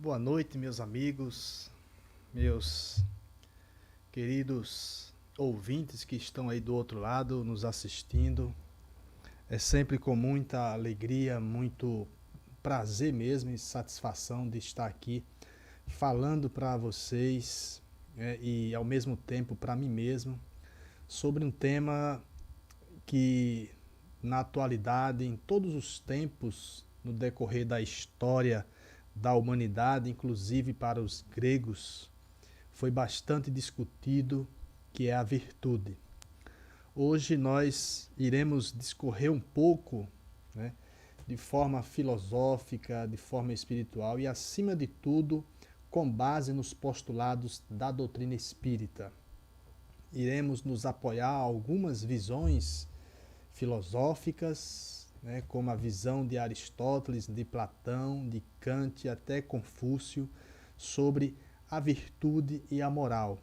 Boa noite, meus amigos, meus queridos ouvintes que estão aí do outro lado nos assistindo. É sempre com muita alegria, muito prazer mesmo e satisfação de estar aqui falando para vocês, e ao mesmo tempo para mim mesmo sobre um tema que na atualidade, em todos os tempos, no decorrer da história da humanidade, inclusive para os gregos, foi bastante discutido, que é a virtude. Hoje nós iremos discorrer um pouco, né, de forma filosófica, de forma espiritual e, acima de tudo, com base nos postulados da doutrina espírita. Iremos nos apoiar a algumas visões filosóficas, né, como a visão de Aristóteles, de Platão, de Kant até Confúcio, sobre a virtude e a moral.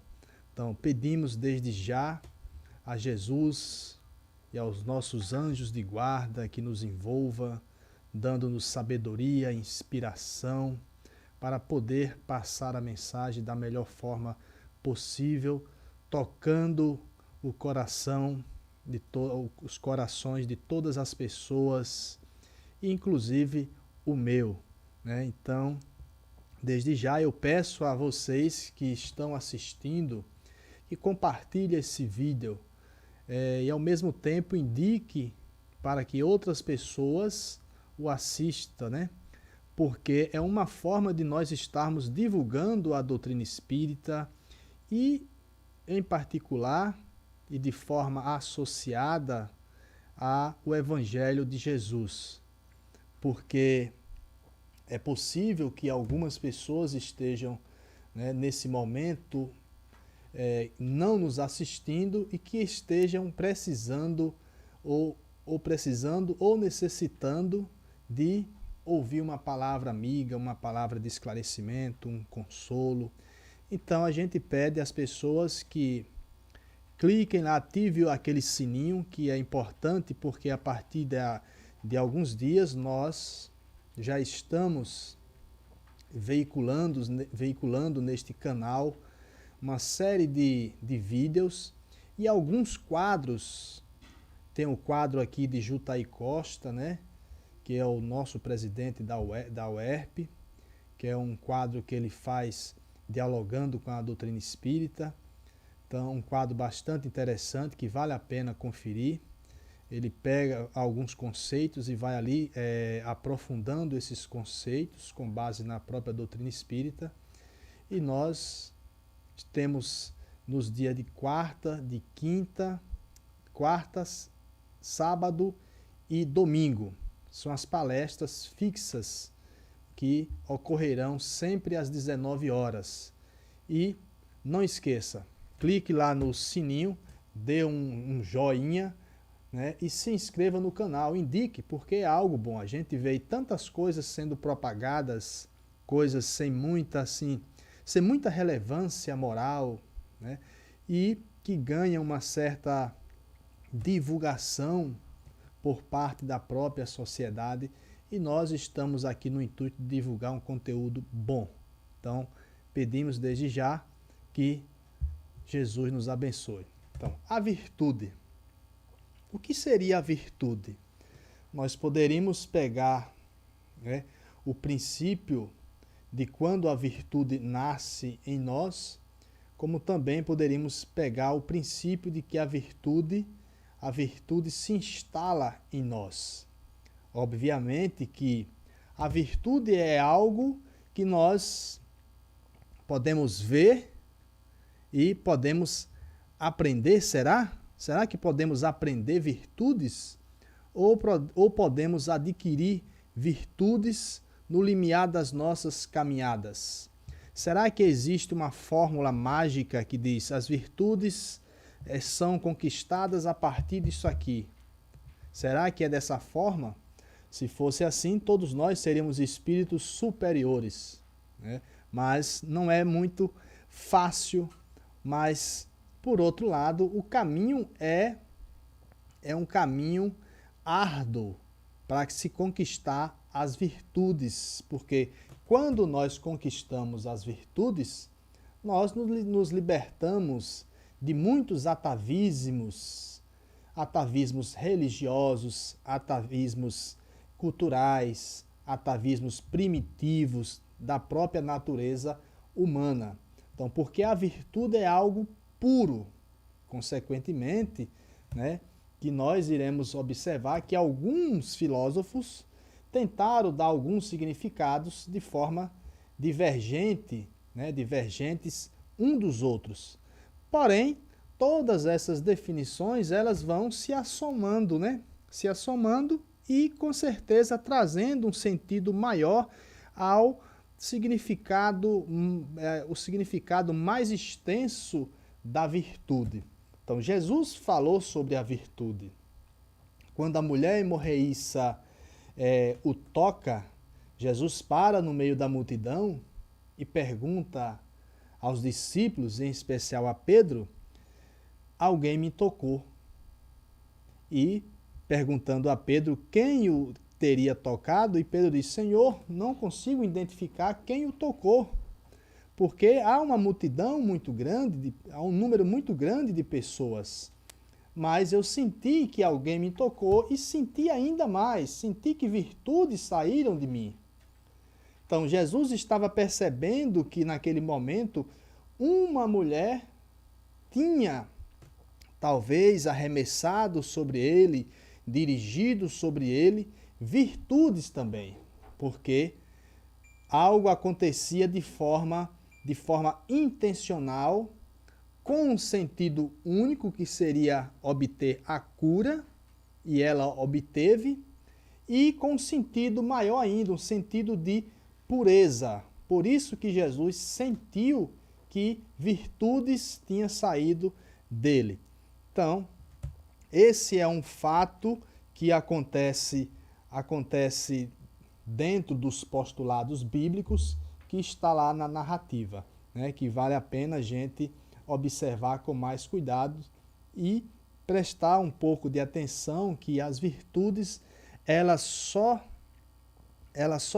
Então, pedimos desde já a Jesus e aos nossos anjos de guarda que nos envolva, dando-nos sabedoria, inspiração, para poder passar a mensagem da melhor forma possível, tocando o coração os corações de todas as pessoas, inclusive o meu, né? Então, desde já eu peço a vocês que estão assistindo que compartilhem esse vídeo, e ao mesmo tempo indique para que outras pessoas o assistam, né? Porque é uma forma de nós estarmos divulgando a doutrina espírita e, em particular, e de forma associada ao Evangelho de Jesus. Porque é possível que algumas pessoas estejam, né, nesse momento, não nos assistindo e que estejam precisando ou necessitando de ouvir uma palavra amiga, uma palavra de esclarecimento, um consolo. Então a gente pede às pessoas que cliquem lá, ative aquele sininho, que é importante, porque a partir de alguns dias nós já estamos veiculando neste canal uma série de vídeos e alguns quadros. Tem o quadro aqui de Jutaí Costa, né, que é o nosso presidente da UERP, que é um quadro que ele faz dialogando com a doutrina espírita. Então, um quadro bastante interessante que vale a pena conferir. Ele pega alguns conceitos e vai ali aprofundando esses conceitos com base na própria doutrina espírita. E nós temos nos dias de quarta, de quinta, quartas, sábado e domingo. São as palestras fixas que ocorrerão sempre às 19 horas. E não esqueça, clique lá no sininho, dê um joinha, né, e se inscreva no canal, indique, porque é algo bom. A gente vê tantas coisas sendo propagadas, coisas sem muita relevância moral, né, e que ganham uma certa divulgação por parte da própria sociedade, e nós estamos aqui no intuito de divulgar um conteúdo bom. Então, pedimos desde já que Jesus nos abençoe. Então, a virtude. O que seria a virtude? Nós poderíamos pegar, né, o princípio de quando a virtude nasce em nós, como também poderíamos pegar o princípio de que a virtude se instala em nós. Obviamente que a virtude é algo que nós podemos ver e podemos aprender, será? Será que podemos aprender virtudes? Ou podemos adquirir virtudes no limiar das nossas caminhadas? Será que existe uma fórmula mágica que diz as virtudes são conquistadas a partir disso aqui? Será que é dessa forma? Se fosse assim, todos nós seríamos espíritos superiores, né? Mas não é muito fácil, mas, por outro lado, o caminho é um caminho árduo para se conquistar as virtudes, porque quando nós conquistamos as virtudes, nós nos libertamos de muitos atavismos, atavismos religiosos, atavismos culturais, atavismos primitivos da própria natureza humana. Então, porque a virtude é algo puro, consequentemente, né, que nós iremos observar que alguns filósofos tentaram dar alguns significados de forma divergente, né, divergentes um dos outros. Porém, todas essas definições, elas vão se assomando, né? Se assomando e, com certeza, trazendo um sentido maior ao significado, o significado mais extenso da virtude. Então, Jesus falou sobre a virtude. Quando a mulher hemorreíça o toca, Jesus para no meio da multidão e pergunta aos discípulos, em especial a Pedro, alguém me tocou. E perguntando a Pedro quem o teria tocado, e Pedro disse, Senhor, não consigo identificar quem o tocou, porque há uma multidão muito grande, há um número muito grande de pessoas. Mas eu senti que alguém me tocou e senti ainda mais, senti que virtudes saíram de mim. Então, Jesus estava percebendo que naquele momento uma mulher tinha talvez arremessado sobre ele, dirigido sobre ele, virtudes também, porque algo acontecia de forma intencional, com um sentido único, que seria obter a cura, e ela obteve, e com um sentido maior ainda, um sentido de pureza. Por isso que Jesus sentiu que virtudes tinham saído dele. Então, esse é um fato que acontece dentro dos postulados bíblicos, que está lá na narrativa, né? Que vale a pena a gente observar com mais cuidado e prestar um pouco de atenção que as virtudes, elas só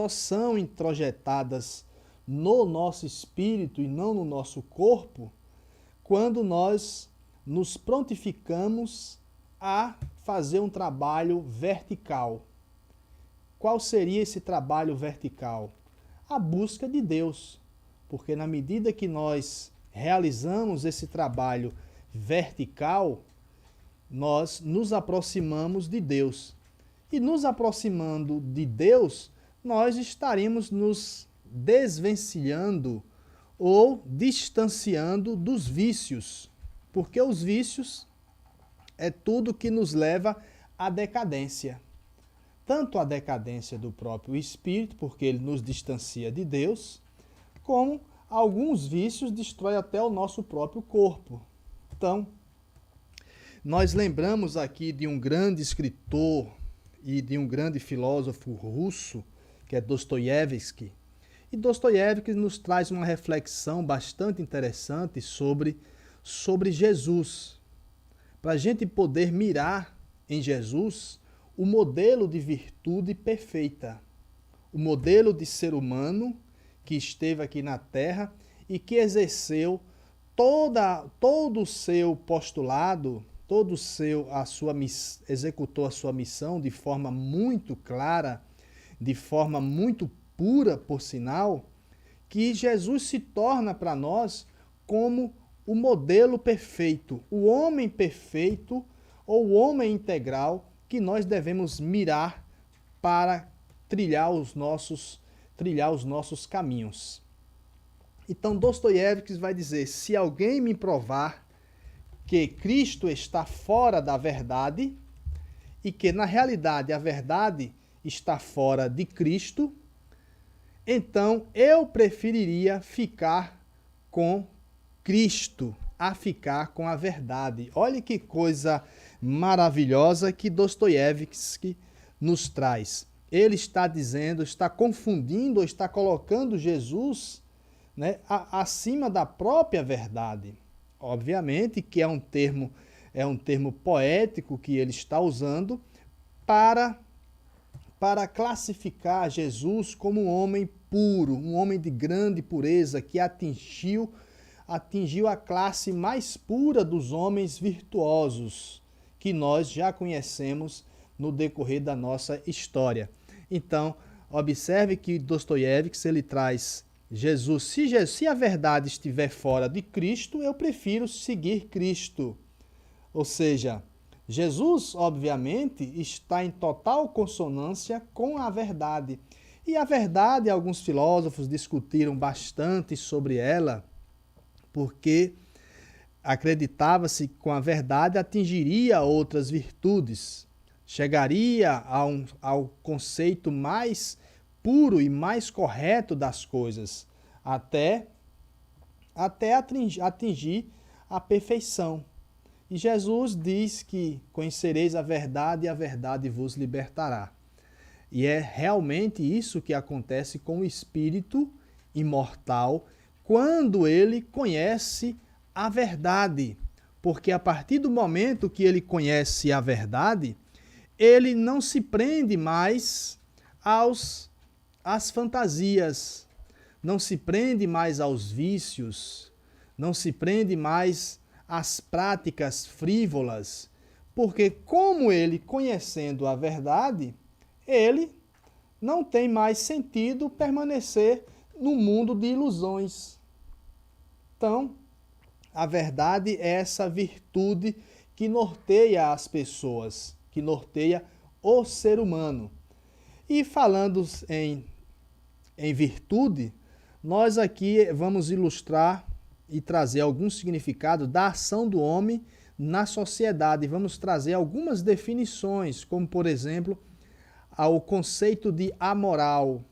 são introjetadas no nosso espírito e não no nosso corpo quando nós nos prontificamos a fazer um trabalho vertical. Qual seria esse trabalho vertical? A busca de Deus, porque na medida que nós realizamos esse trabalho vertical, nós nos aproximamos de Deus. E nos aproximando de Deus, nós estaremos nos desvencilhando ou distanciando dos vícios, porque os vícios é tudo que nos leva à decadência. Tanto a decadência do próprio espírito, porque ele nos distancia de Deus, como alguns vícios destroem até o nosso próprio corpo. Então, nós lembramos aqui de um grande escritor e de um grande filósofo russo, que é Dostoiévski. E Dostoiévski nos traz uma reflexão bastante interessante sobre Jesus. Para a gente poder mirar em Jesus o modelo de virtude perfeita, o modelo de ser humano que esteve aqui na Terra e que exerceu todo o seu postulado, executou a sua missão de forma muito clara, de forma muito pura, por sinal, que Jesus se torna para nós como o modelo perfeito, o homem perfeito ou o homem integral que nós devemos mirar para trilhar os nossos caminhos. Então, Dostoiévski vai dizer, se alguém me provar que Cristo está fora da verdade e que, na realidade, a verdade está fora de Cristo, então eu preferiria ficar com Cristo a ficar com a verdade. Olha que coisa maravilhosa que Dostoiévski nos traz. Ele está dizendo, está confundindo, está colocando Jesus, né, acima da própria verdade. Obviamente que é um termo poético que ele está usando para para classificar Jesus como um homem puro, um homem de grande pureza que atingiu a classe mais pura dos homens virtuosos, que nós já conhecemos no decorrer da nossa história. Então, observe que Dostoiévski ele traz Jesus, se a verdade estiver fora de Cristo, eu prefiro seguir Cristo. Ou seja, Jesus, obviamente, está em total consonância com a verdade. E a verdade, alguns filósofos discutiram bastante sobre ela, porque acreditava-se que com a verdade atingiria outras virtudes, chegaria ao conceito mais puro e mais correto das coisas, até atingir a perfeição. E Jesus diz que conhecereis a verdade e a verdade vos libertará. E é realmente isso que acontece com o espírito imortal quando ele conhece a verdade. Porque a partir do momento que ele conhece a verdade, ele não se prende mais às fantasias, não se prende mais aos vícios, não se prende mais às práticas frívolas, porque como ele conhecendo a verdade, ele não tem mais sentido permanecer no mundo de ilusões. Então, a verdade é essa virtude que norteia as pessoas, que norteia o ser humano. E falando em virtude, nós aqui vamos ilustrar e trazer algum significado da ação do homem na sociedade. Vamos trazer algumas definições, como por exemplo, o conceito de amoral,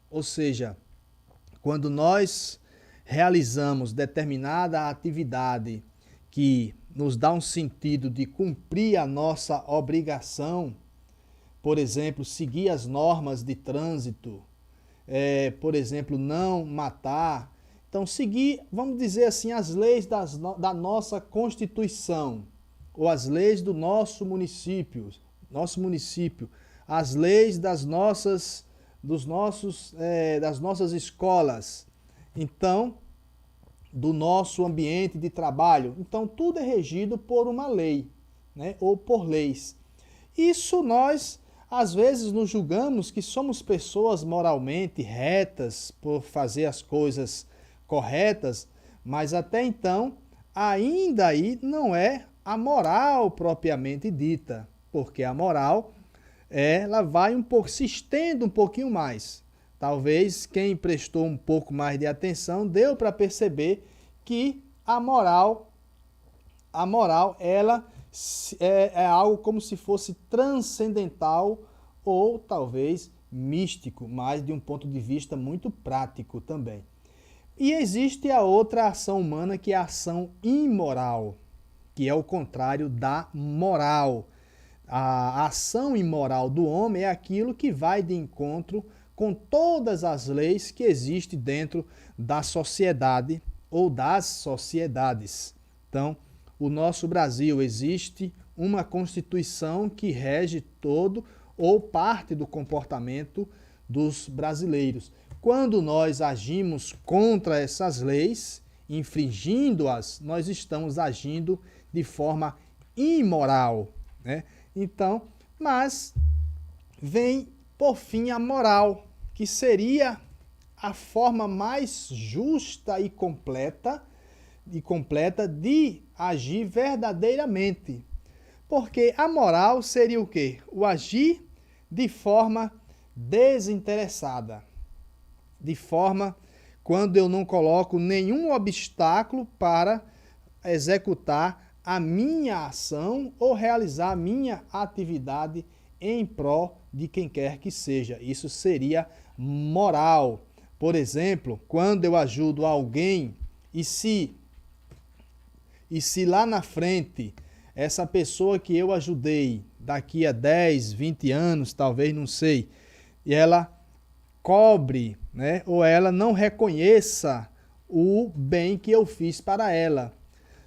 ou seja, quando nós realizamos determinada atividade que nos dá um sentido de cumprir a nossa obrigação, por exemplo, seguir as normas de trânsito, por exemplo, não matar. Então, seguir, vamos dizer assim, as leis da nossa Constituição, ou as leis do nosso município, as leis das nossas escolas, então, do nosso ambiente de trabalho. Então, tudo é regido por uma lei, né? Ou por leis. Isso nós, às vezes, nos julgamos que somos pessoas moralmente retas por fazer as coisas corretas, mas até então, ainda aí não é a moral propriamente dita, porque a moral, ela vai se estende um pouquinho mais. Talvez quem prestou um pouco mais de atenção deu para perceber que a moral ela é algo como se fosse transcendental ou talvez místico, mas de um ponto de vista muito prático também. E existe a outra ação humana que é a ação imoral, que é o contrário da moral. A ação imoral do homem é aquilo que vai de encontro com todas as leis que existem dentro da sociedade ou das sociedades. Então, o nosso Brasil existe uma Constituição que rege todo ou parte do comportamento dos brasileiros. Quando nós agimos contra essas leis, infringindo-as, nós estamos agindo de forma imoral, né? Então, mas vem por fim a moral, que seria a forma mais justa e completa de agir verdadeiramente. Porque a moral seria o quê? O agir de forma desinteressada. De forma quando eu não coloco nenhum obstáculo para executar a minha ação ou realizar a minha atividade em prol de quem quer que seja. Isso seria moral. Por exemplo, quando eu ajudo alguém e se lá na frente essa pessoa que eu ajudei, daqui a 10, 20 anos, talvez, não sei, e ela cobre, né, ou ela não reconheça o bem que eu fiz para ela.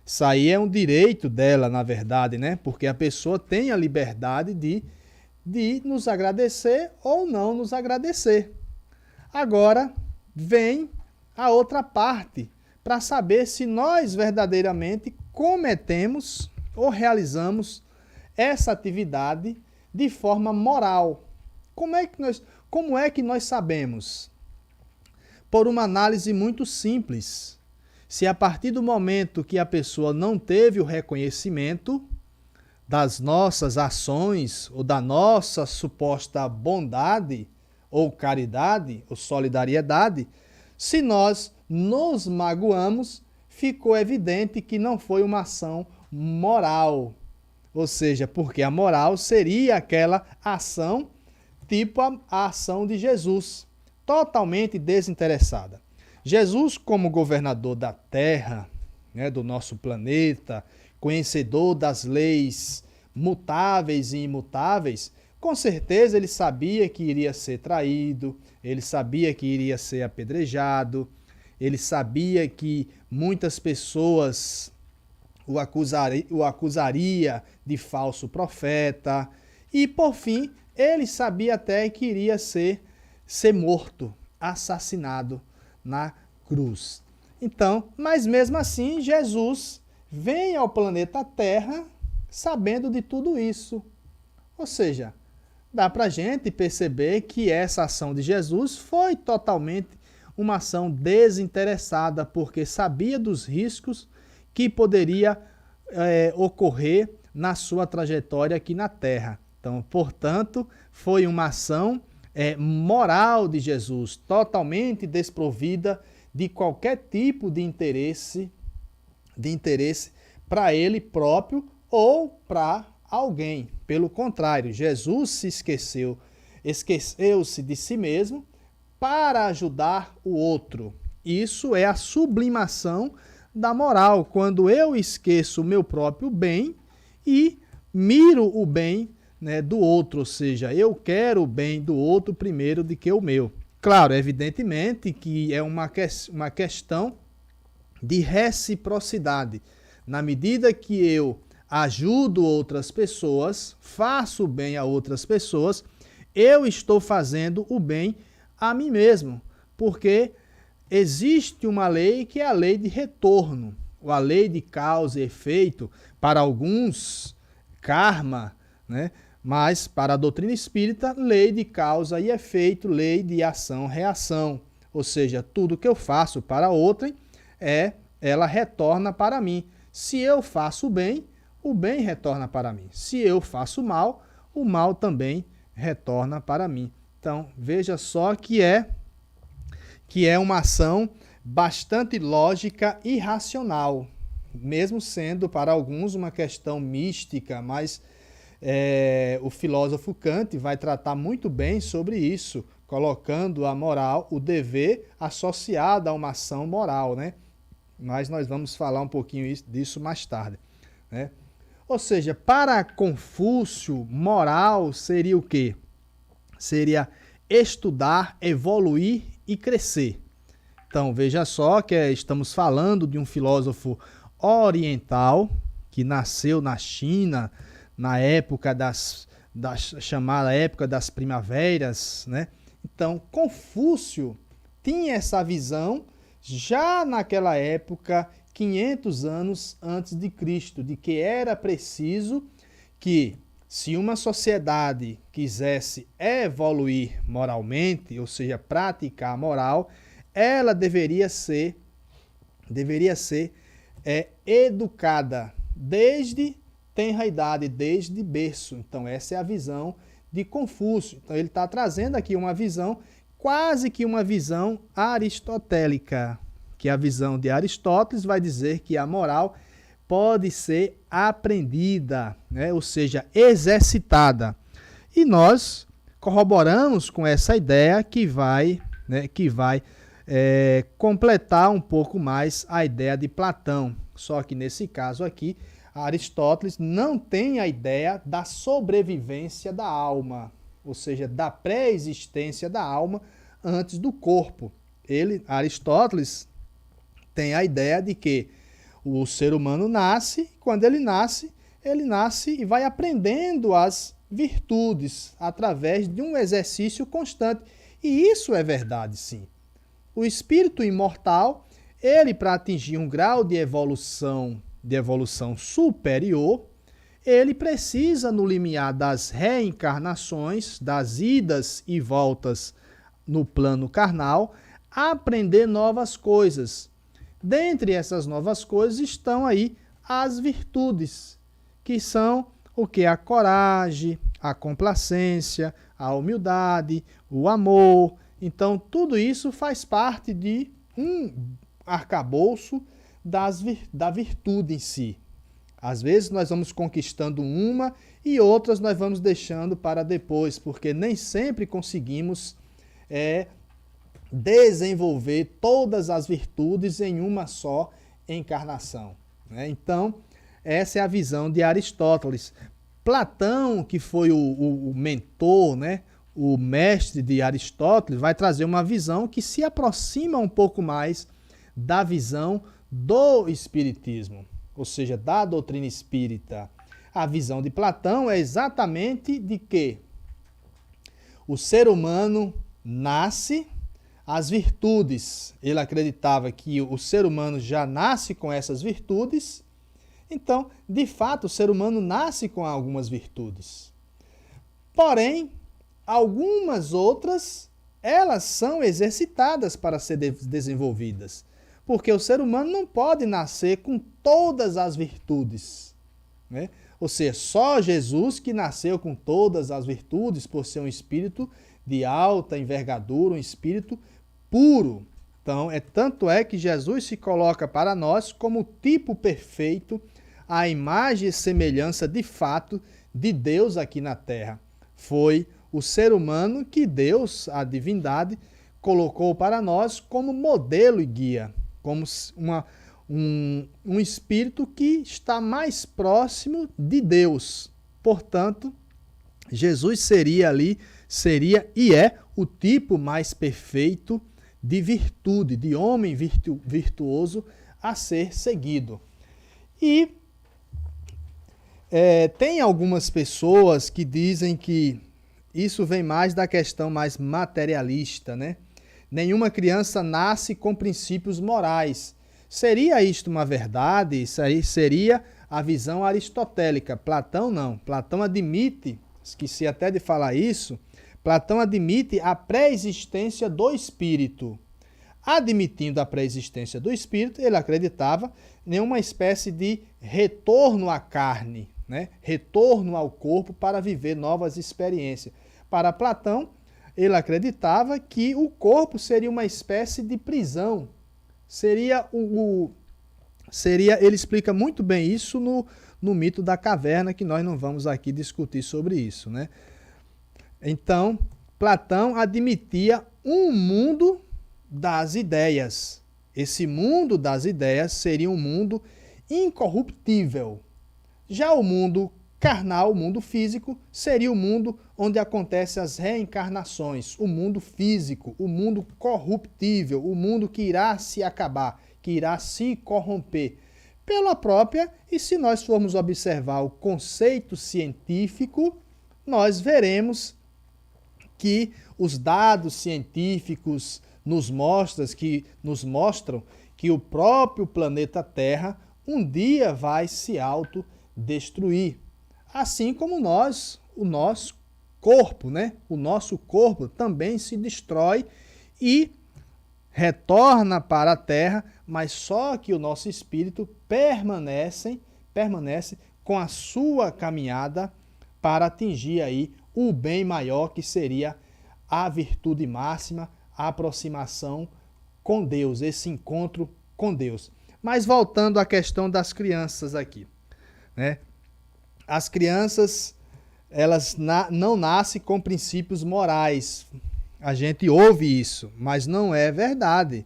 Isso aí é um direito dela, na verdade, né? Porque a pessoa tem a liberdade de de nos agradecer ou não nos agradecer. Agora vem a outra parte, para saber se nós verdadeiramente cometemos ou realizamos essa atividade de forma moral. Como é que nós sabemos? Por uma análise muito simples. Se a partir do momento que a pessoa não teve o reconhecimento das nossas ações ou da nossa suposta bondade ou caridade ou solidariedade, se nós nos magoamos, ficou evidente que não foi uma ação moral. Ou seja, porque a moral seria aquela ação tipo a ação de Jesus, totalmente desinteressada. Jesus, como governador da Terra, né, do nosso planeta, conhecedor das leis mutáveis e imutáveis, com certeza ele sabia que iria ser traído, ele sabia que iria ser apedrejado, ele sabia que muitas pessoas o acusaria de falso profeta e, por fim, ele sabia até que iria ser morto, assassinado na cruz. Então, mas mesmo assim, Jesus vem ao planeta Terra sabendo de tudo isso. Ou seja, dá para a gente perceber que essa ação de Jesus foi totalmente uma ação desinteressada, porque sabia dos riscos que poderia ocorrer na sua trajetória aqui na Terra. Então, portanto, foi uma ação moral de Jesus, totalmente desprovida de qualquer tipo de interesse para ele próprio ou para alguém. Pelo contrário, Jesus esqueceu-se de si mesmo para ajudar o outro. Isso é a sublimação da moral, quando eu esqueço o meu próprio bem e miro o bem, né, do outro, ou seja, eu quero o bem do outro primeiro do que o meu. Claro, evidentemente que é uma questão de reciprocidade. Na medida que eu ajudo outras pessoas, faço o bem a outras pessoas, eu estou fazendo o bem a mim mesmo, porque existe uma lei que é a lei de retorno, ou a lei de causa e efeito, para alguns, karma, né? Mas para a doutrina espírita, lei de causa e efeito, lei de ação-reação. Ou seja, tudo que eu faço para outrem, ela retorna para mim. Se eu faço o bem retorna para mim. Se eu faço o mal também retorna para mim. Então, veja só que é uma ação bastante lógica e racional, mesmo sendo para alguns uma questão mística, mas o filósofo Kant vai tratar muito bem sobre isso, colocando a moral, o dever, associado a uma ação moral, né? Mas nós vamos falar um pouquinho disso mais tarde, né? Ou seja, para Confúcio, moral seria o quê? Seria estudar, evoluir e crescer. Então, veja só que estamos falando de um filósofo oriental que nasceu na China, na época chamada época das primaveras, né? Então, Confúcio tinha essa visão já naquela época, 500 anos antes de Cristo, de que era preciso que, se uma sociedade quisesse evoluir moralmente, ou seja, praticar a moral, ela deveria ser educada desde tenra idade, desde berço. Então, essa é a visão de Confúcio. Então, ele está trazendo aqui uma visão, quase que uma visão aristotélica, que a visão de Aristóteles vai dizer que a moral pode ser aprendida, né? Ou seja, exercitada. E nós corroboramos com essa ideia que vai completar um pouco mais a ideia de Platão. Só que nesse caso aqui, Aristóteles não tem a ideia da sobrevivência da alma, ou seja, da pré-existência da alma antes do corpo. Aristóteles tem a ideia de que o ser humano nasce, quando ele nasce e vai aprendendo as virtudes através de um exercício constante. E isso é verdade, sim. O espírito imortal, ele para atingir um grau de evolução superior, ele precisa, no limiar das reencarnações, das idas e voltas no plano carnal, aprender novas coisas. Dentre essas novas coisas estão aí as virtudes, que são o que? A coragem, a complacência, a humildade, o amor. Então, tudo isso faz parte de um arcabouço da virtude em si. Às vezes nós vamos conquistando uma e outras nós vamos deixando para depois, porque nem sempre conseguimos desenvolver todas as virtudes em uma só encarnação, né? Então, essa é a visão de Aristóteles. Platão, que foi o mentor, né, o mestre de Aristóteles, vai trazer uma visão que se aproxima um pouco mais da visão do Espiritismo, ou seja, da doutrina espírita. A visão de Platão é exatamente de que o ser humano nasce, as virtudes, ele acreditava que o ser humano já nasce com essas virtudes. Então, de fato, o ser humano nasce com algumas virtudes. Porém, algumas outras, elas são exercitadas para ser desenvolvidas. Porque o ser humano não pode nascer com todas as virtudes, né? Ou seja, só Jesus que nasceu com todas as virtudes por ser um espírito de alta envergadura, um espírito puro. Então, tanto é que Jesus se coloca para nós como o tipo perfeito, a imagem e semelhança de fato de Deus aqui na Terra. Foi o ser humano que Deus, a divindade, colocou para nós como modelo e guia, como um espírito que está mais próximo de Deus. Portanto, Jesus seria e é o tipo mais perfeito de virtude, de homem virtuoso a ser seguido. E tem algumas pessoas que dizem que isso vem mais da questão mais materialista, né? Nenhuma criança nasce com princípios morais. Seria isto uma verdade? Isso aí seria a visão aristotélica. Platão não. Platão admite, esqueci até de falar isso, Platão admite a pré-existência do espírito. Admitindo a pré-existência do espírito, ele acreditava em uma espécie de retorno à carne, né? Retorno ao corpo para viver novas experiências. Para Platão, ele acreditava que o corpo seria uma espécie de prisão. Ele explica muito bem isso no mito da caverna, que nós não vamos aqui discutir sobre isso, né? Então, Platão admitia um mundo das ideias. Esse mundo das ideias seria um mundo incorruptível. Já o mundo carnal, o mundo físico, seria o mundo onde acontecem as reencarnações, o mundo físico, o mundo corruptível, o mundo que irá se acabar, que irá se corromper pela própria, e se nós formos observar o conceito científico, nós veremos que os dados científicos nos mostram que o próprio planeta Terra um dia vai se autodestruir. Assim como nós, o nosso corpo, né? O nosso corpo também se destrói e retorna para a Terra, mas só que o nosso espírito permanece com a sua caminhada para atingir aí o bem maior, que seria a virtude máxima, a aproximação com Deus, esse encontro com Deus. Mas voltando à questão das crianças aqui, né? As crianças, elas não nascem com princípios morais. A gente ouve isso, mas não é verdade,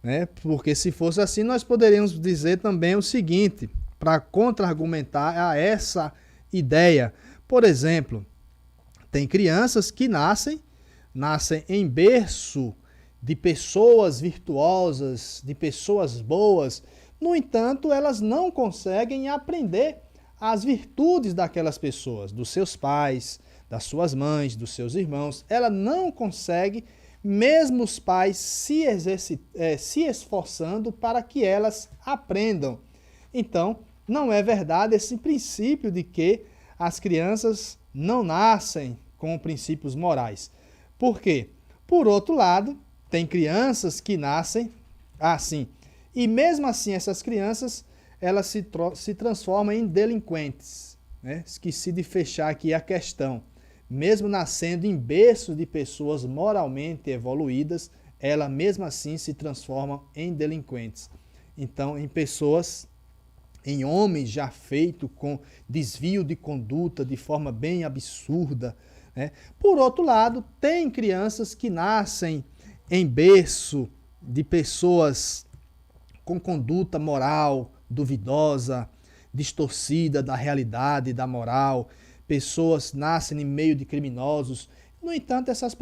né? Porque se fosse assim, nós poderíamos dizer também o seguinte, para contra-argumentar a essa ideia. Por exemplo, tem crianças que nascem em berço de pessoas virtuosas, de pessoas boas. No entanto, elas não conseguem aprender as virtudes daquelas pessoas, dos seus pais, das suas mães, dos seus irmãos. Ela não consegue, mesmo os pais se esforçando para que elas aprendam. Então, não é verdade esse princípio de que as crianças não nascem com princípios morais. Por quê? Por outro lado, tem crianças que nascem assim. E mesmo assim, essas crianças, elas se transformam em delinquentes. Né? Esqueci de fechar aqui a questão. Mesmo nascendo em berços de pessoas moralmente evoluídas, ela mesmo assim se transforma em delinquentes. Então, em pessoas, em homens já feitos com desvio de conduta de forma bem absurda. Né? Por outro lado, tem crianças que nascem em berço de pessoas com conduta moral duvidosa, distorcida da realidade, da moral. Pessoas nascem em meio de criminosos. No entanto, essas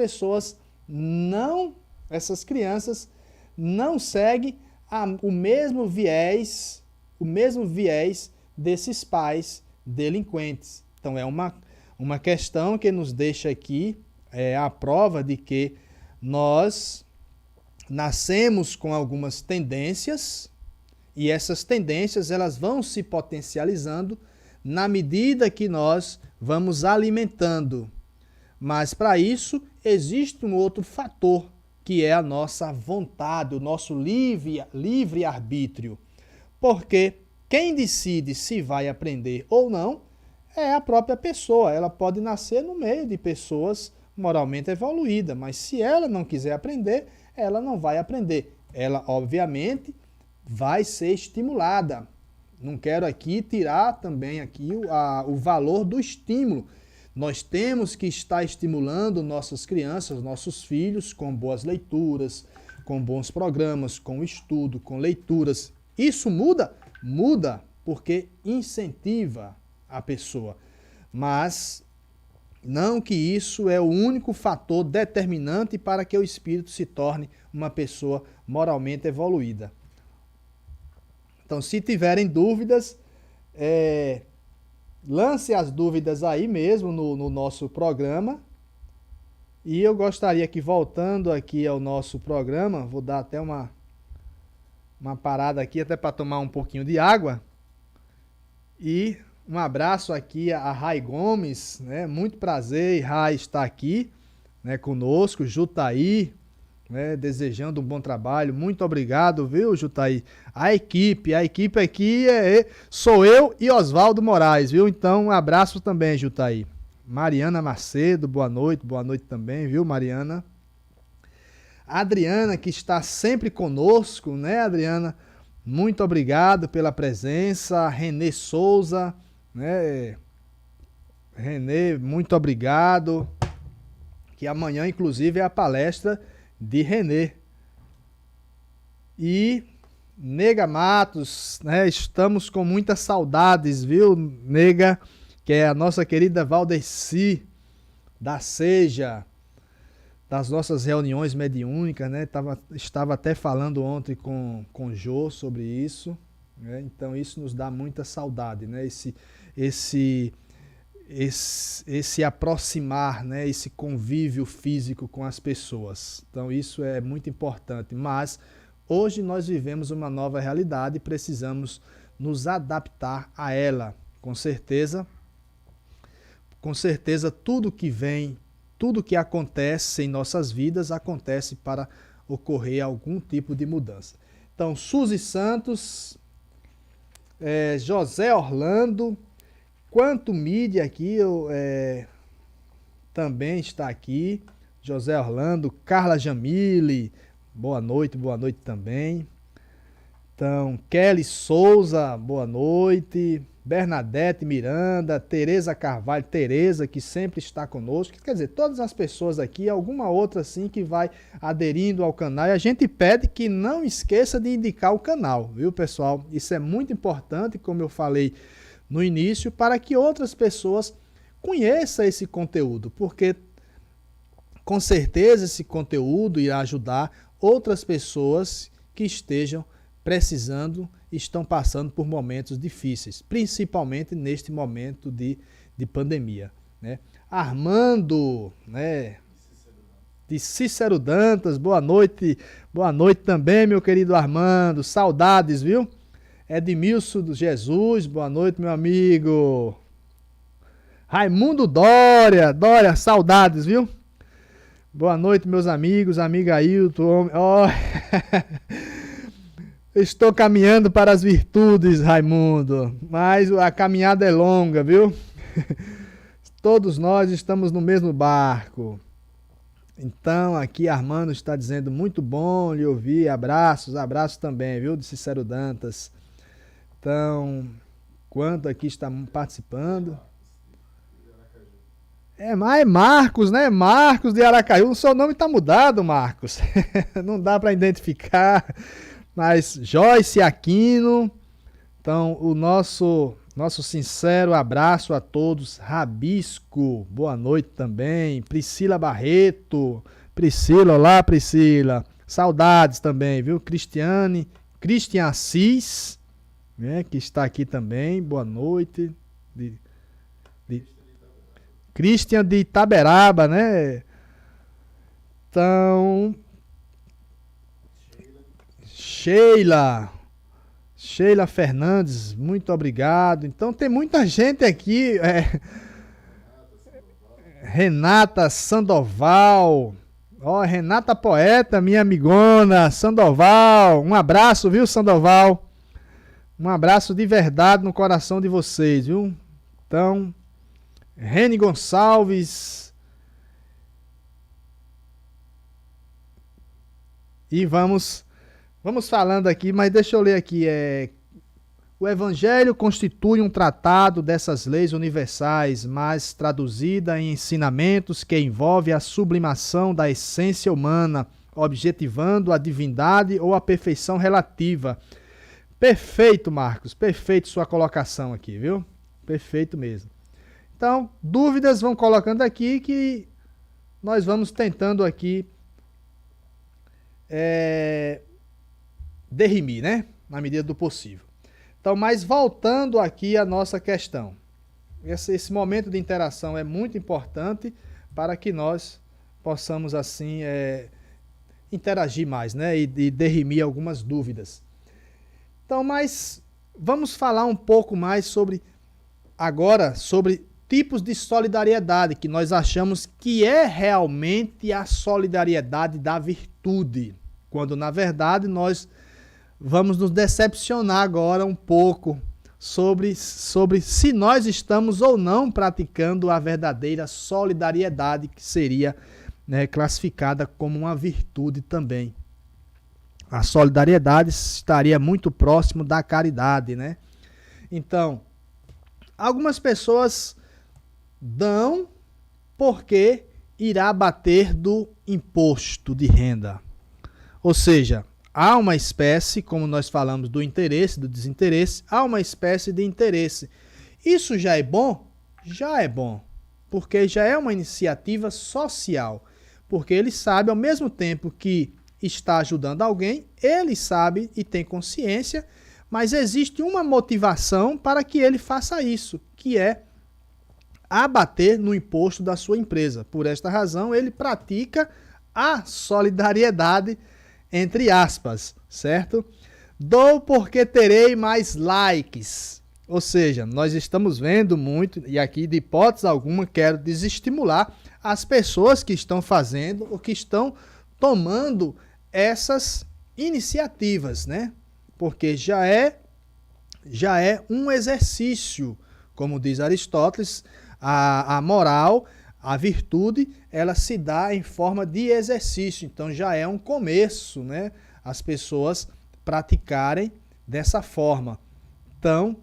crianças não seguem o mesmo viés desses pais delinquentes. Então é uma questão que nos deixa aqui a prova de que nós nascemos com algumas tendências e essas tendências elas vão se potencializando na medida que nós vamos alimentando. Mas para isso existe um outro fator, que é a nossa vontade, o nosso livre-arbítrio. Porque quem decide se vai aprender ou não é a própria pessoa. Ela pode nascer no meio de pessoas moralmente evoluídas, mas se ela não quiser aprender, ela não vai aprender. Ela, obviamente, vai ser estimulada. Não quero aqui tirar também aqui o valor do estímulo. Nós temos que estar estimulando nossas crianças, nossos filhos, com boas leituras, com bons programas, com estudo, com leituras. Isso muda? Muda, porque incentiva a pessoa. Mas não que isso é o único fator determinante para que o espírito se torne uma pessoa moralmente evoluída. Então, se tiverem dúvidas, lance as dúvidas aí mesmo no nosso programa. E eu gostaria que, voltando aqui ao nosso programa, vou dar até uma parada aqui, até para tomar um pouquinho de água. E um abraço aqui a Rai Gomes, né? Muito prazer, Rai, estar aqui, né, conosco, Jutaí, né, desejando um bom trabalho. Muito obrigado, viu, Jutaí? A equipe aqui sou eu e Oswaldo Moraes, viu? Então, um abraço também, Jutaí. Mariana Macedo, boa noite também, viu, Mariana? Adriana, que está sempre conosco, né, Adriana? Muito obrigado pela presença. Renê Souza, né? Renê, muito obrigado. Que amanhã, inclusive, é a palestra de Renê. E Nega Matos, né? Estamos com muitas saudades, viu, Nega? Que é a nossa querida Valdeci da Seja, das nossas reuniões mediúnicas, né? Estava até falando ontem com o Jô sobre isso, né? Então isso nos dá muita saudade, né? Esse aproximar, né? Esse convívio físico com as pessoas. Então isso é muito importante, mas hoje nós vivemos uma nova realidade e precisamos nos adaptar a ela. Com certeza tudo que vem, tudo que acontece em nossas vidas acontece para ocorrer algum tipo de mudança. Então, Suzy Santos, José Orlando, Quanto Mídia aqui, também está aqui. José Orlando, Carla Jamile, boa noite também. Então, Kelly Souza, boa noite. Bernadette Miranda, Tereza Carvalho, Tereza, que sempre está conosco. Quer dizer, todas as pessoas aqui, alguma outra assim que vai aderindo ao canal. E a gente pede que não esqueça de indicar o canal, viu, pessoal? Isso é muito importante, como eu falei no início, para que outras pessoas conheçam esse conteúdo, porque com certeza esse conteúdo irá ajudar outras pessoas que estejam precisando estão passando por momentos difíceis, principalmente neste momento de pandemia, né? Armando, né, de Cícero Dantas, boa noite também, meu querido Armando, saudades, viu? Edmilson do Jesus, boa noite, meu amigo. Raimundo Dória, saudades, viu? Boa noite, meus amigos, amiga Ailton. Oh. Estou caminhando para as virtudes, Raimundo, mas a caminhada é longa, viu? Todos nós estamos no mesmo barco. Então, aqui Armando está dizendo, muito bom lhe ouvir, abraços também, viu, de Cícero Dantas. Então, quanto aqui está participando? É Marcos, né? Marcos de Aracaju. O seu nome está mudado, Marcos. Não dá para identificar. Mas Joyce Aquino. Então, o nosso sincero abraço a todos. Rabisco, boa noite também. Priscila Barreto. Priscila, olá Priscila. Saudades também, viu? Cristian Assis, né? Que está aqui também. Boa noite. Christian de Itaberaba, né? Então, Sheila Fernandes, muito obrigado. Então tem muita gente aqui. Renata Sandoval. Ó, Renata Poeta, minha amigona. Sandoval, um abraço, viu, Sandoval? Um abraço de verdade no coração de vocês, viu? Então, Reni Gonçalves. E vamos falando aqui, mas deixa eu ler aqui. O Evangelho constitui um tratado dessas leis universais, mas traduzida em ensinamentos que envolve a sublimação da essência humana, objetivando a divindade ou a perfeição relativa. Perfeito, Marcos. Perfeito sua colocação aqui, viu? Perfeito mesmo. Então, dúvidas vão colocando aqui que nós vamos tentando aqui derrimir, né? Na medida do possível. Então, mas voltando aqui à nossa questão. Esse momento de interação é muito importante para que nós possamos, assim, interagir mais, né? E derrimir algumas dúvidas. Então, mas vamos falar um pouco mais agora sobre tipos de solidariedade, que nós achamos que é realmente a solidariedade da virtude, quando na verdade nós vamos nos decepcionar agora um pouco sobre se nós estamos ou não praticando a verdadeira solidariedade, que seria, né, classificada como uma virtude também. A solidariedade estaria muito próximo da caridade, né? Então, algumas pessoas dão porque irá abater do imposto de renda. Ou seja, há uma espécie, como nós falamos do interesse, do desinteresse, há uma espécie de interesse. Isso já é bom? Já é bom, porque já é uma iniciativa social. Porque ele sabe, ao mesmo tempo que está ajudando alguém, ele sabe e tem consciência, mas existe uma motivação para que ele faça isso, que é abater no imposto da sua empresa. Por esta razão, ele pratica a solidariedade, entre aspas, certo? Dou porque terei mais likes. Ou seja, nós estamos vendo muito, e aqui de hipótese alguma quero desestimular as pessoas que estão fazendo ou que estão tomando essas iniciativas, né? Porque já é um exercício, como diz Aristóteles, a moral, a virtude, ela se dá em forma de exercício. Então já é um começo, né? As pessoas praticarem dessa forma. Então,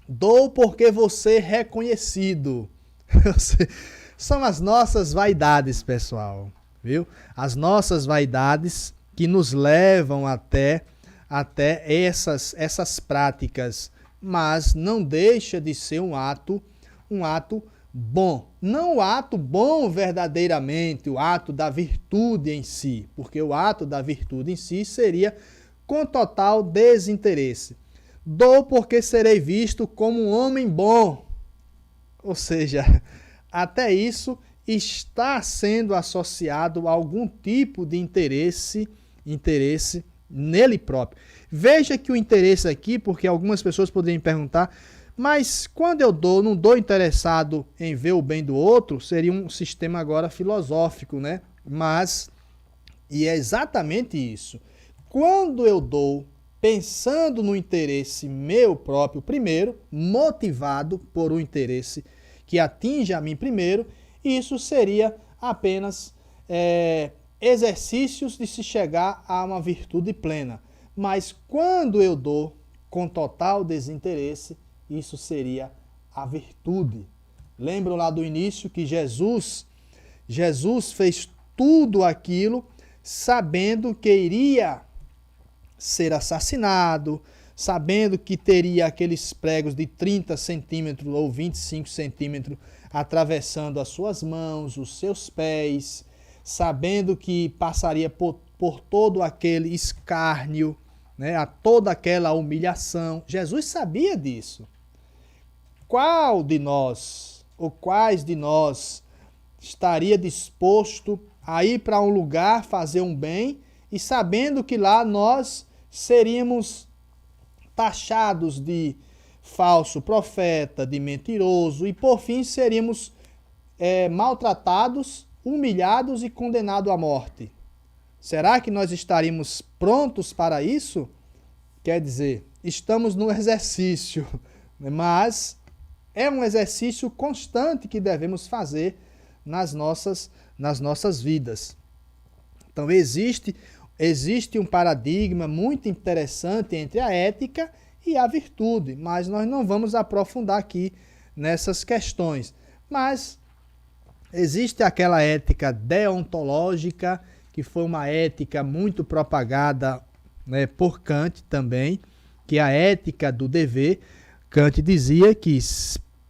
dou porque você é reconhecido. São as nossas vaidades, pessoal, viu? As nossas vaidades que nos levam até essas práticas, mas não deixa de ser um ato bom. Não o ato bom verdadeiramente, o ato da virtude em si, porque o ato da virtude em si seria com total desinteresse. Dou porque serei visto como um homem bom. Ou seja, até isso está sendo associado a algum tipo de interesse nele próprio. Veja que o interesse aqui, porque algumas pessoas poderiam perguntar, mas quando eu dou, não dou interessado em ver o bem do outro, seria um sistema agora filosófico, né? Mas, e é exatamente isso. Quando eu dou pensando no interesse meu próprio primeiro, motivado por um interesse que atinge a mim primeiro, isso seria apenas exercícios de se chegar a uma virtude plena. Mas quando eu dou com total desinteresse, isso seria a virtude. Lembram lá do início que Jesus fez tudo aquilo sabendo que iria ser assassinado, sabendo que teria aqueles pregos de 30 centímetros ou 25 centímetros atravessando as suas mãos, os seus pés, sabendo que passaria por todo aquele escárnio, né, a toda aquela humilhação. Jesus sabia disso. Qual de nós, ou quais de nós, estaria disposto a ir para um lugar, fazer um bem, e sabendo que lá nós seríamos taxados de falso profeta, de mentiroso, e por fim seríamos maltratados, humilhados e condenados à morte? Será que nós estaríamos prontos para isso? Quer dizer, estamos no exercício, mas é um exercício constante que devemos fazer nas nossas vidas. Então existe um paradigma muito interessante entre a ética e a virtude, mas nós não vamos aprofundar aqui nessas questões. Mas existe aquela ética deontológica, que foi uma ética muito propagada, né, por Kant também, que é a ética do dever. Kant dizia que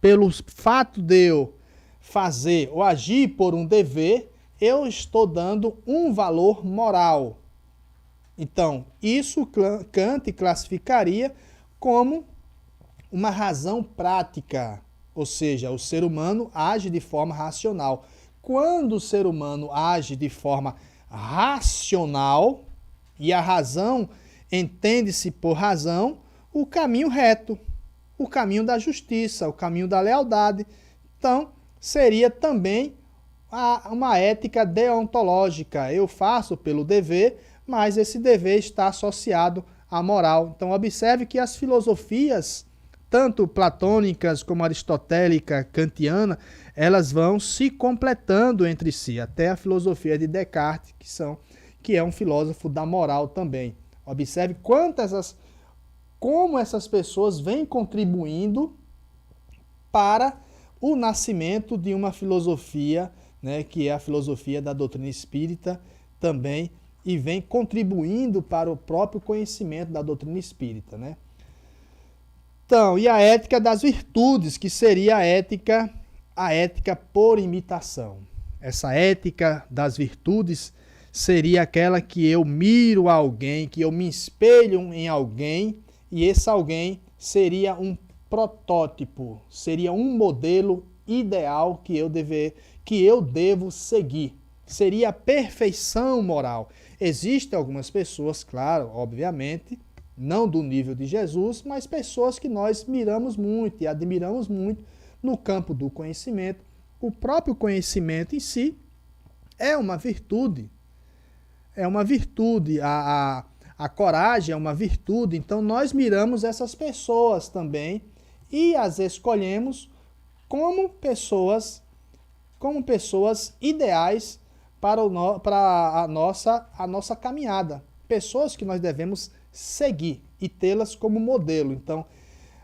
pelo fato de eu fazer ou agir por um dever, eu estou dando um valor moral. Então, isso Kant classificaria como uma razão prática, ou seja, o ser humano age de forma racional. Quando o ser humano age de forma racional, e a razão entende-se por razão, o caminho reto, o caminho da justiça, o caminho da lealdade. Então, seria também uma ética deontológica. Eu faço pelo dever, mas esse dever está associado à moral. Então, observe que as filosofias, tanto platônicas como aristotélica, kantiana, elas vão se completando entre si, até a filosofia de Descartes, que é um filósofo da moral também. Observe como essas pessoas vêm contribuindo para o nascimento de uma filosofia, né, que é a filosofia da doutrina espírita também, e vem contribuindo para o próprio conhecimento da doutrina espírita, né? Então, e a ética das virtudes, que seria a ética por imitação. Essa ética das virtudes seria aquela que eu miro alguém, que eu me espelho em alguém, e esse alguém seria um protótipo, seria um modelo ideal que eu devo seguir. Seria a perfeição moral. Existem algumas pessoas, claro, obviamente, não do nível de Jesus, mas pessoas que nós miramos muito e admiramos muito no campo do conhecimento. O próprio conhecimento em si é uma virtude. É uma virtude. A coragem é uma virtude. Então, nós miramos essas pessoas também e as escolhemos como pessoas ideais para a nossa caminhada. Pessoas que nós devemos seguir e tê-las como modelo. Então,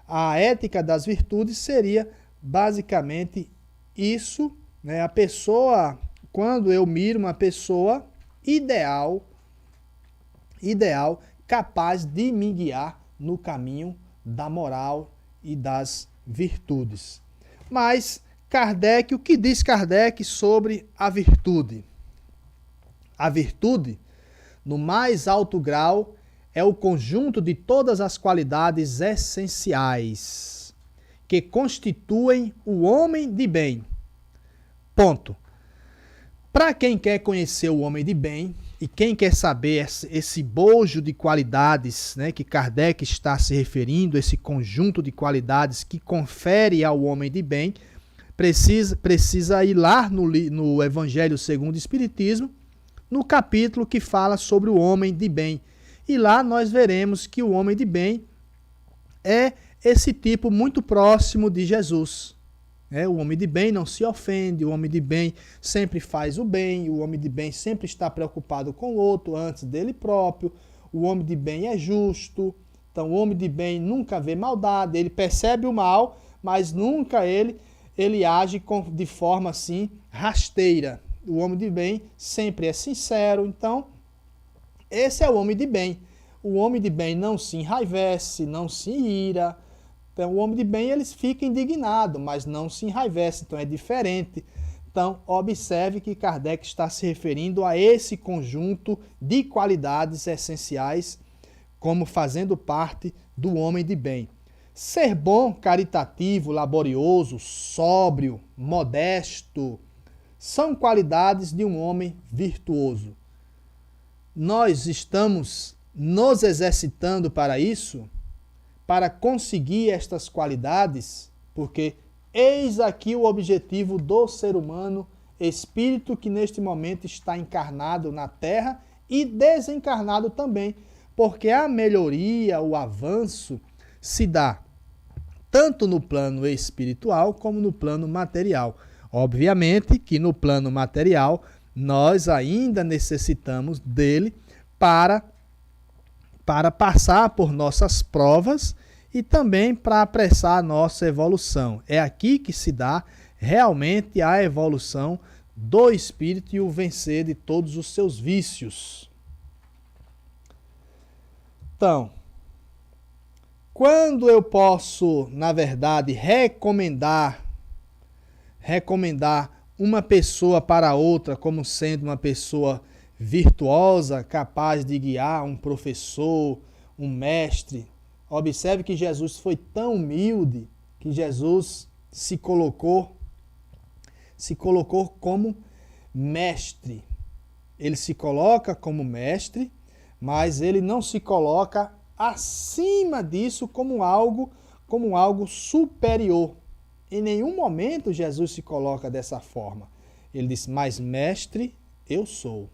a ética das virtudes seria basicamente isso, né? A pessoa, quando eu miro uma pessoa ideal, capaz de me guiar no caminho da moral e das virtudes. Mas Kardec, o que diz Kardec sobre a virtude? A virtude, no mais alto grau, é o conjunto de todas as qualidades essenciais que constituem o homem de bem. Ponto. Para quem quer conhecer o homem de bem e quem quer saber esse bojo de qualidades, né, que Kardec está se referindo, esse conjunto de qualidades que confere ao homem de bem, precisa ir lá no Evangelho segundo o Espiritismo, no capítulo que fala sobre o homem de bem. E lá nós veremos que o homem de bem é esse tipo muito próximo de Jesus. O homem de bem não se ofende, o homem de bem sempre faz o bem, o homem de bem sempre está preocupado com o outro antes dele próprio, o homem de bem é justo, então o homem de bem nunca vê maldade, ele percebe o mal, mas nunca ele age de forma assim rasteira. O homem de bem sempre é sincero, então esse é o homem de bem. O homem de bem não se enraivece, não se ira. Então, o homem de bem, ele fica indignado, mas não se enraivece, então é diferente. Então, observe que Kardec está se referindo a esse conjunto de qualidades essenciais como fazendo parte do homem de bem. Ser bom, caritativo, laborioso, sóbrio, modesto, são qualidades de um homem virtuoso. Nós estamos nos exercitando para isso, para conseguir estas qualidades, porque eis aqui o objetivo do ser humano, espírito que neste momento está encarnado na Terra e desencarnado também, porque a melhoria, o avanço se dá tanto no plano espiritual como no plano material. Obviamente que no plano material nós ainda necessitamos dele para passar por nossas provas e também para apressar a nossa evolução. É aqui que se dá realmente a evolução do espírito e o vencer de todos os seus vícios. Então, quando eu posso, na verdade, recomendar uma pessoa para outra como sendo uma pessoa virtuosa, capaz de guiar um professor, um mestre. Observe que Jesus foi tão humilde que Jesus se colocou como mestre. Ele se coloca como mestre, mas ele não se coloca acima disso como algo superior. Em nenhum momento Jesus se coloca dessa forma. Ele diz, mas mestre eu sou.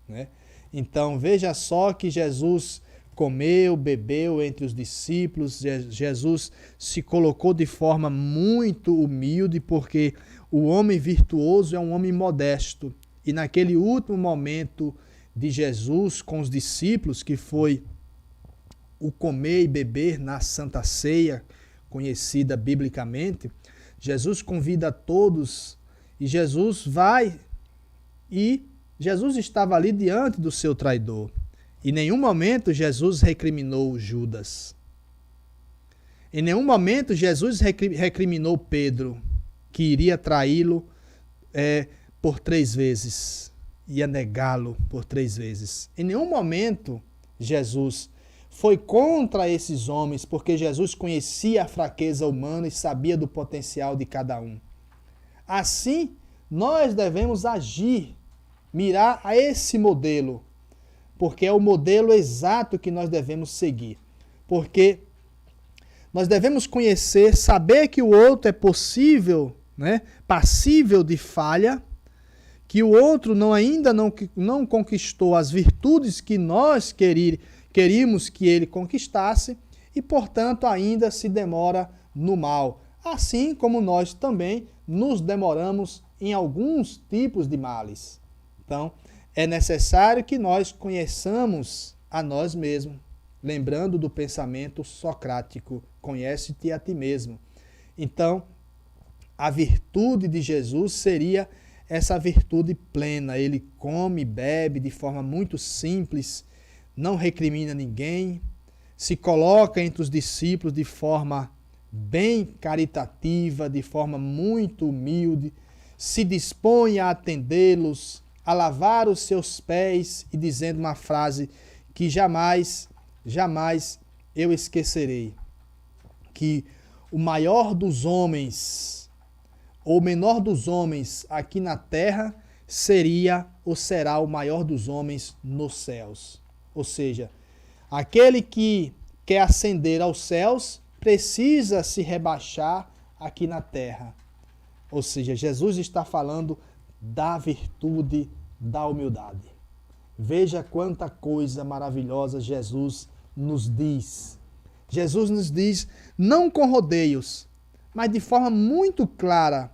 Né? Então veja só que Jesus comeu, bebeu entre os discípulos, Jesus se colocou de forma muito humilde, porque o homem virtuoso é um homem modesto. E naquele último momento de Jesus com os discípulos, que foi o comer e beber na Santa Ceia, conhecida biblicamente, Jesus convida a todos e Jesus vai e Jesus estava ali diante do seu traidor. Em nenhum momento Jesus recriminou Judas. Em nenhum momento Jesus recriminou Pedro, que iria traí-lo por 3 vezes, ia negá-lo por 3 vezes. Em nenhum momento Jesus foi contra esses homens, porque Jesus conhecia a fraqueza humana e sabia do potencial de cada um. Assim, nós devemos agir, mirar a esse modelo, porque é o modelo exato que nós devemos seguir. Porque nós devemos conhecer, saber que o outro é possível, né, passível de falha, que o outro ainda não conquistou as virtudes que nós queríamos que ele conquistasse e, portanto, ainda se demora no mal. Assim como nós também nos demoramos em alguns tipos de males. Então, é necessário que nós conheçamos a nós mesmos, lembrando do pensamento socrático, conhece-te a ti mesmo. Então, a virtude de Jesus seria essa virtude plena. Ele come e bebe de forma muito simples, não recrimina ninguém, se coloca entre os discípulos de forma bem caritativa, de forma muito humilde, se dispõe a atendê-los, a lavar os seus pés e dizendo uma frase que jamais jamais eu esquecerei que o maior dos homens, ou menor dos homens aqui na terra, seria ou será o maior dos homens nos céus. Ou seja, aquele que quer ascender aos céus precisa se rebaixar aqui na terra. Ou seja, Jesus está falando da virtude da humildade. Veja quanta coisa maravilhosa Jesus nos diz. Jesus nos diz, não com rodeios, mas de forma muito clara,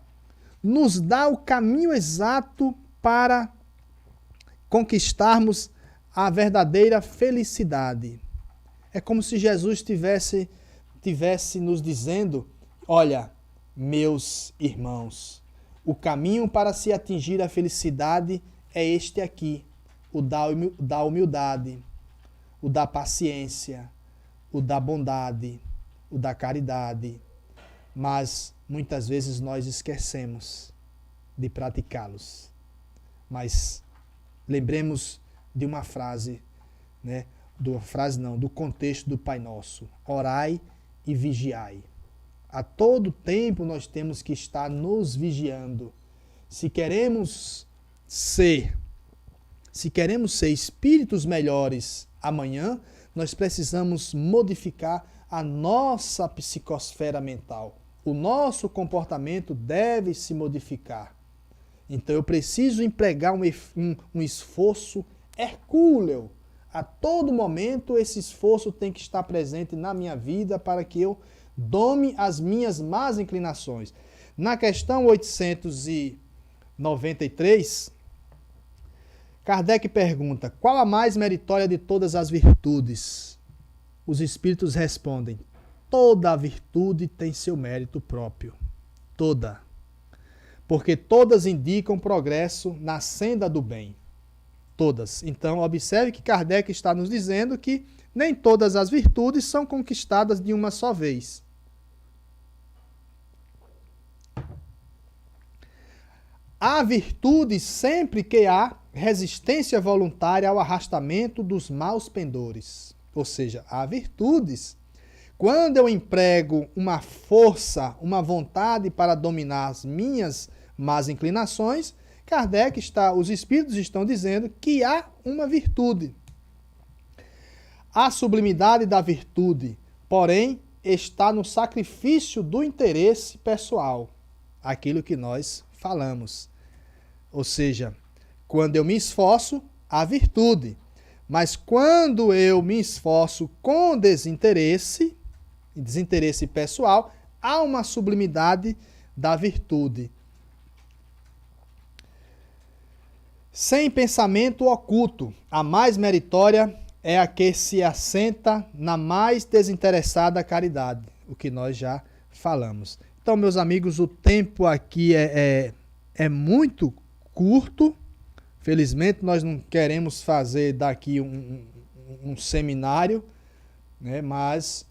nos dá o caminho exato para conquistarmos a verdadeira felicidade. É como se Jesus tivesse nos dizendo, olha, meus irmãos, o caminho para se atingir a felicidade é este aqui, o da humildade, o da paciência, o da bondade, o da caridade. Mas muitas vezes nós esquecemos de praticá-los. Mas lembremos de uma frase, né? Do contexto do Pai Nosso. Orai e vigiai. A todo tempo nós temos que estar nos vigiando. Se queremos ser espíritos melhores amanhã, nós precisamos modificar a nossa psicosfera mental. O nosso comportamento deve se modificar. Então eu preciso empregar um esforço hercúleo. A todo momento esse esforço tem que estar presente na minha vida para que eu dome as minhas más inclinações. Na questão 893, Kardec pergunta, qual a mais meritória de todas as virtudes? Os espíritos respondem, toda a virtude tem seu mérito próprio. Toda. Porque todas indicam progresso na senda do bem. Todas. Então, observe que Kardec está nos dizendo que nem todas as virtudes são conquistadas de uma só vez. Há virtude sempre que há resistência voluntária ao arrastamento dos maus pendores. Ou seja, há virtudes. Quando eu emprego uma força, uma vontade para dominar as minhas más inclinações, os espíritos estão dizendo que há uma virtude. A sublimidade da virtude, porém, está no sacrifício do interesse pessoal. Aquilo que nós falamos. Ou seja, quando eu me esforço, há virtude. Mas quando eu me esforço com desinteresse pessoal, há uma sublimidade da virtude. Sem pensamento oculto, a mais meritória é a que se assenta na mais desinteressada caridade, o que nós já falamos. Então, meus amigos, o tempo aqui é muito curto. Felizmente, nós não queremos fazer daqui um seminário, né? Mas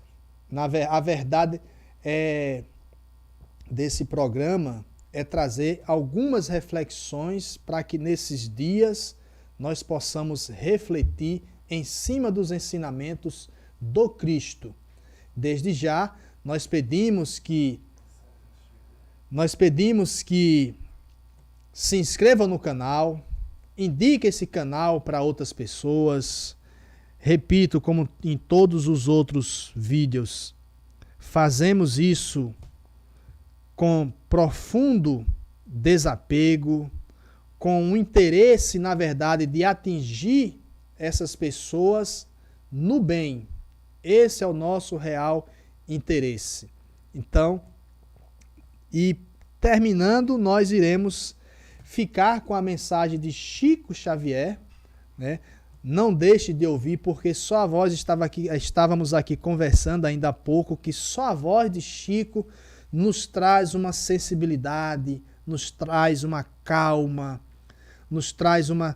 a verdade desse programa é trazer algumas reflexões para que nesses dias nós possamos refletir em cima dos ensinamentos do Cristo. Desde já, nós pedimos que se inscreva no canal, indique esse canal para outras pessoas. Repito, como em todos os outros vídeos, fazemos isso com profundo desapego, com um interesse, na verdade, de atingir essas pessoas no bem. Esse é o nosso real interesse. Então, e terminando, nós iremos ficar com a mensagem de Chico Xavier, né? Não deixe de ouvir, porque só a voz estávamos aqui conversando ainda há pouco, que só a voz de Chico nos traz uma sensibilidade, nos traz uma calma, nos traz uma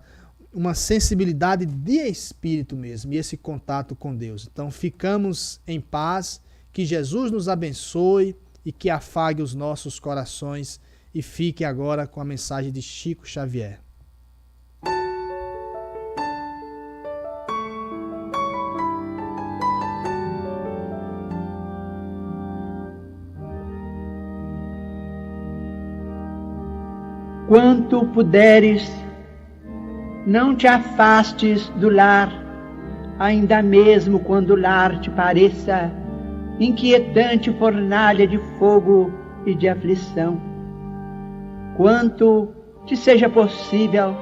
sensibilidade de espírito mesmo, e esse contato com Deus. Então ficamos em paz, que Jesus nos abençoe e que afague os nossos corações, e fique agora com a mensagem de Chico Xavier. Quanto puderes, não te afastes do lar, ainda mesmo quando o lar te pareça inquietante fornalha de fogo e de aflição. Quanto te seja possível,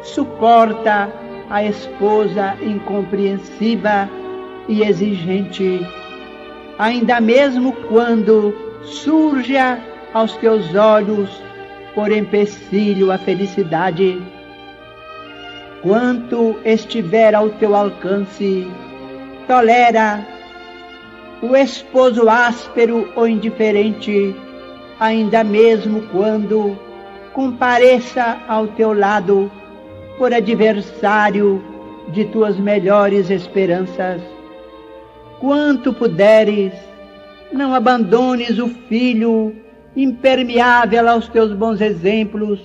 suporta a esposa incompreensiva e exigente, ainda mesmo quando surja aos teus olhos por empecilho a felicidade. Quanto estiver ao teu alcance, tolera o esposo áspero ou indiferente, ainda mesmo quando compareça ao teu lado por adversário de tuas melhores esperanças. Quanto puderes, não abandones o filho impermeável aos teus bons exemplos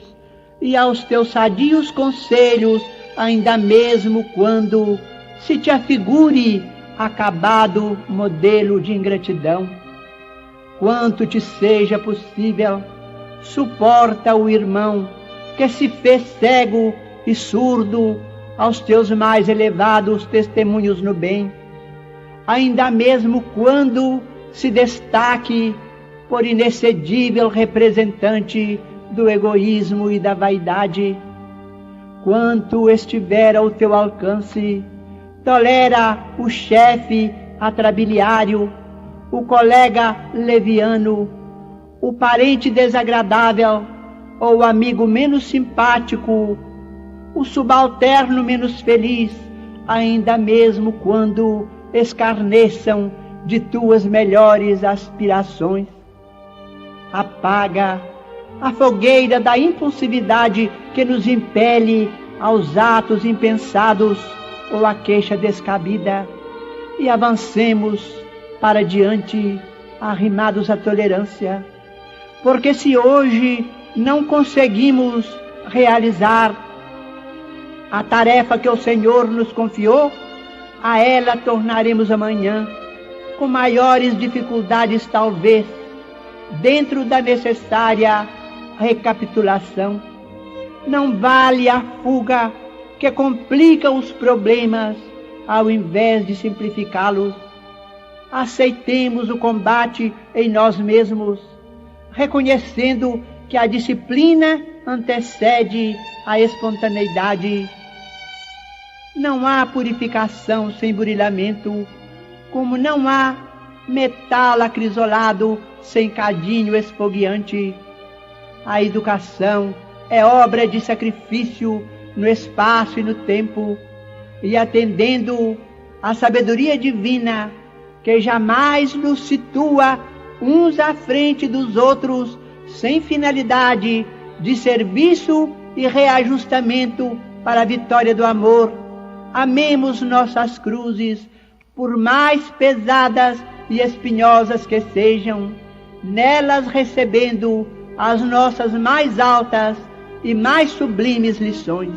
e aos teus sadios conselhos, ainda mesmo quando se te afigure acabado modelo de ingratidão. Quanto te seja possível, suporta o irmão que se fez cego e surdo aos teus mais elevados testemunhos no bem, ainda mesmo quando se destaque por inexcedível representante do egoísmo e da vaidade. Quanto estiver ao teu alcance, tolera o chefe atrabiliário, o colega leviano, o parente desagradável ou o amigo menos simpático, o subalterno menos feliz, ainda mesmo quando escarneçam de tuas melhores aspirações. Apaga a fogueira da impulsividade que nos impele aos atos impensados ou à queixa descabida e avancemos para diante, arrimados à tolerância, porque se hoje não conseguimos realizar a tarefa que o Senhor nos confiou, a ela tornaremos amanhã, com maiores dificuldades talvez, dentro da necessária recapitulação. Não vale a fuga que complica os problemas ao invés de simplificá-los. Aceitemos o combate em nós mesmos, reconhecendo que a disciplina antecede a espontaneidade. Não há purificação sem burilamento, como não há metal acrisolado sem cadinho esfogueante. A educação é obra de sacrifício no espaço e no tempo, e atendendo à sabedoria divina, que jamais nos situa uns à frente dos outros, sem finalidade de serviço e reajustamento para a vitória do amor, amemos nossas cruzes, por mais pesadas e espinhosas que sejam, nelas recebendo as nossas mais altas e mais sublimes lições.